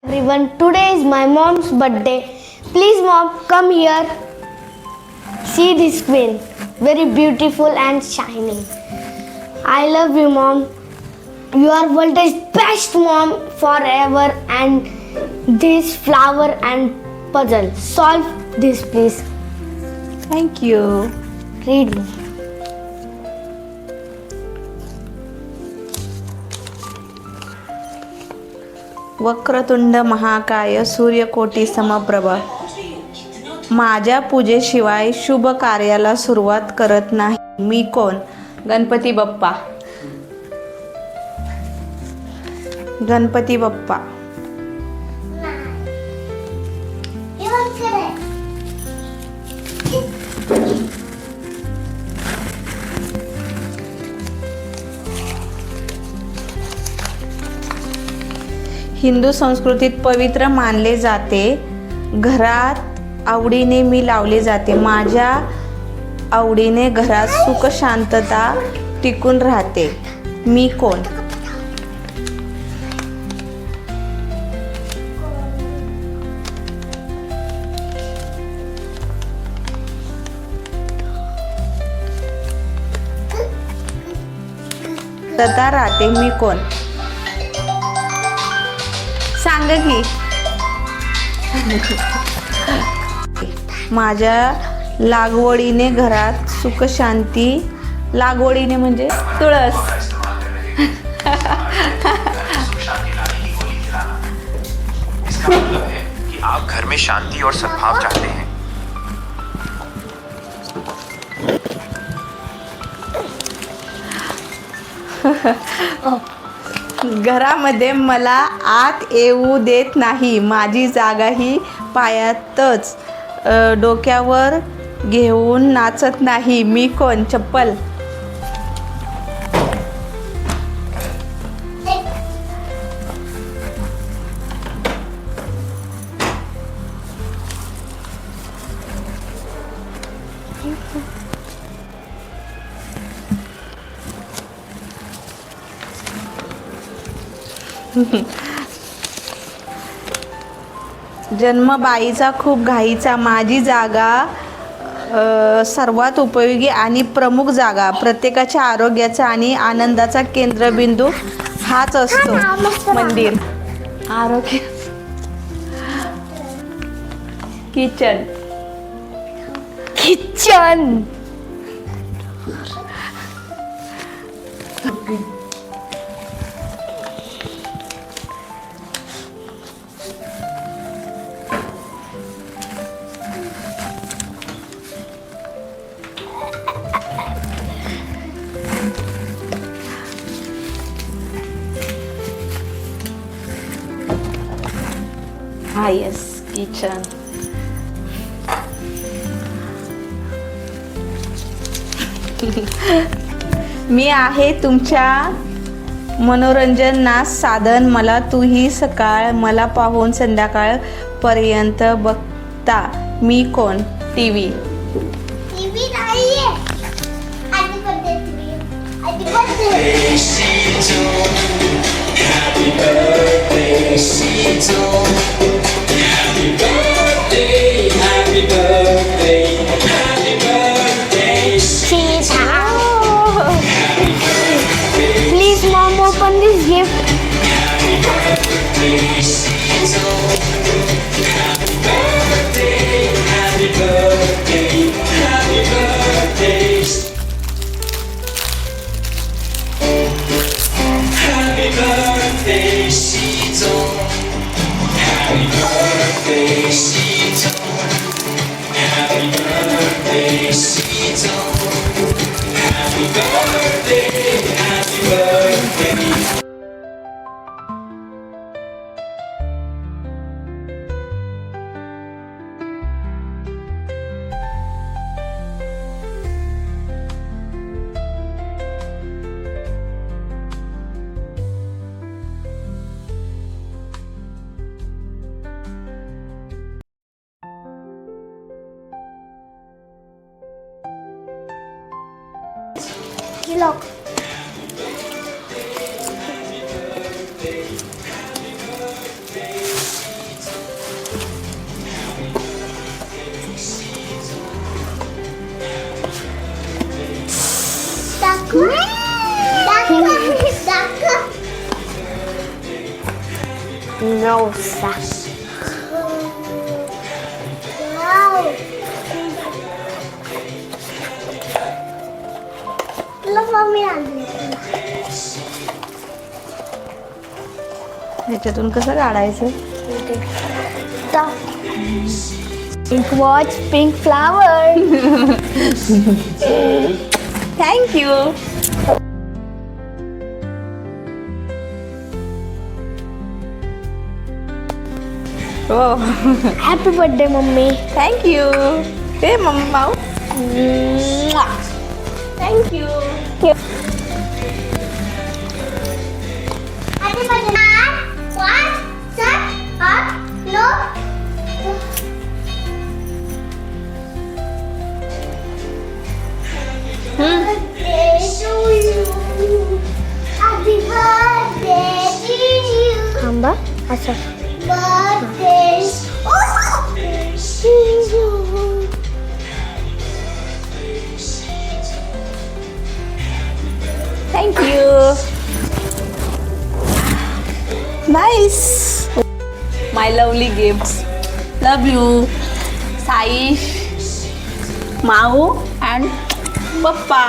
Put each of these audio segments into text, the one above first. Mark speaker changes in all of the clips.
Speaker 1: Everyone, today is my mom's birthday. Please, mom, come here. See this queen, very beautiful and shining. I love you, mom. You are world's best mom forever. And this flower and puzzle. Solve this, please.
Speaker 2: Thank you.
Speaker 1: Read me.
Speaker 2: Vakratunda महाकाय सूर्यकोटी समप्रभ. माझ्या पूजेशिवाय शुभ कार्याला सुरुवात करत नाही. मी कोण? गणपती बाप्पा. गणपती बाप्पा. हिंदू संस्कृतीत पवित्र मानले जाते. घरात आवडीने मी लावले जाते. माझ्या आवडीने घरात सुख शांतता टिकून राहते. मी कोण? शांतता राहते. मी कोण? सांग की. माझ्या लागवडीने घरात सुख शांती. लागवडीने म्हणजे तुळस.
Speaker 3: इसका मतलब है कि आप घर में शांति और सद्भाव चाहते हैं.
Speaker 2: घरामध्ये मला आत येऊ देत नाही. माझी जागा ही पायातच. डोक्यावर घेऊन नाचत नाही. मी कोण? चप्पल. जन्म बाईचा खूप घाईचा. माझी जागा सर्वात उपयोगी आणि प्रमुख जागा. प्रत्येकाच्या आरोग्याचा आणि आनंदाचा केंद्रबिंदू हाच असतो. मंदिर. आरोग्य. किचन.
Speaker 1: किचन.
Speaker 2: हा येस, किचन. मी आहे तुमच्या मनोरंजनास साधन. मला तूही सकाळ मला पाहून संध्याकाळ पर्यंत बघता. मी कोण? टीव्ही.
Speaker 1: टीव्ही नाहीये. Happy birthday TV. Happy birthday.
Speaker 4: Happy birthday, Sito. Happy birthday, happy birthday, happy birthday,
Speaker 1: Sita.
Speaker 4: happy birthday,
Speaker 1: Please, mom, open this gift.
Speaker 4: happy birthday, Sito. Happy birthday, happy birthday, happy birthday. Happy birthday, Sito. Happy birthday, Sito. Happy birthday, Sito. Happy birthday, happy birthday.
Speaker 1: Lock. No, sir.
Speaker 2: ह्याच्यातून कसं काढायचं?
Speaker 1: Pink watch, pink flower.
Speaker 2: Thank you. हो,
Speaker 1: Happy birthday, mommy.
Speaker 2: Thank you. हे mummy Mau. Thank you.
Speaker 1: Happy birthday. What? Shut up. No. Birthday to you. Happy birthday to you. थांबा असं. Birthday to you.
Speaker 2: Thank you. Nice. My lovely gifts. Love you. Saish, Mau and पप्पा.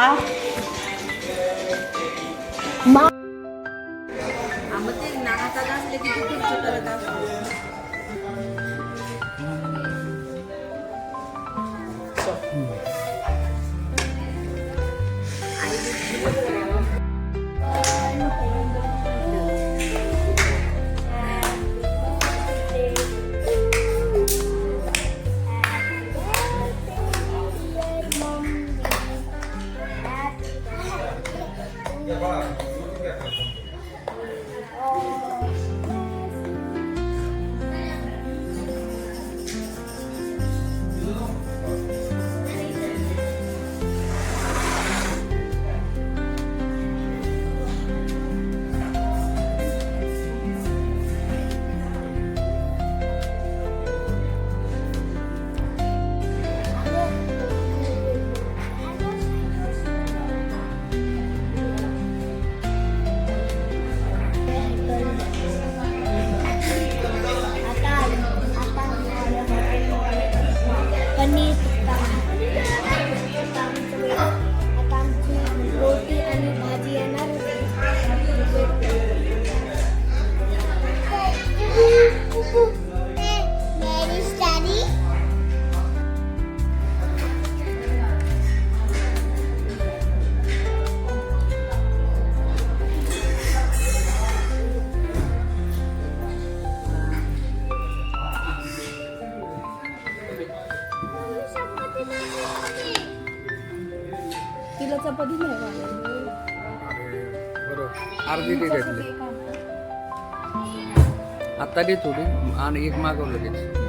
Speaker 1: रोटी आणि भाजी येणार
Speaker 2: तिला चपाती नाही
Speaker 5: बरोबर अर्धी दे घेतली आता दे थोडी आणि एक मागव लगेच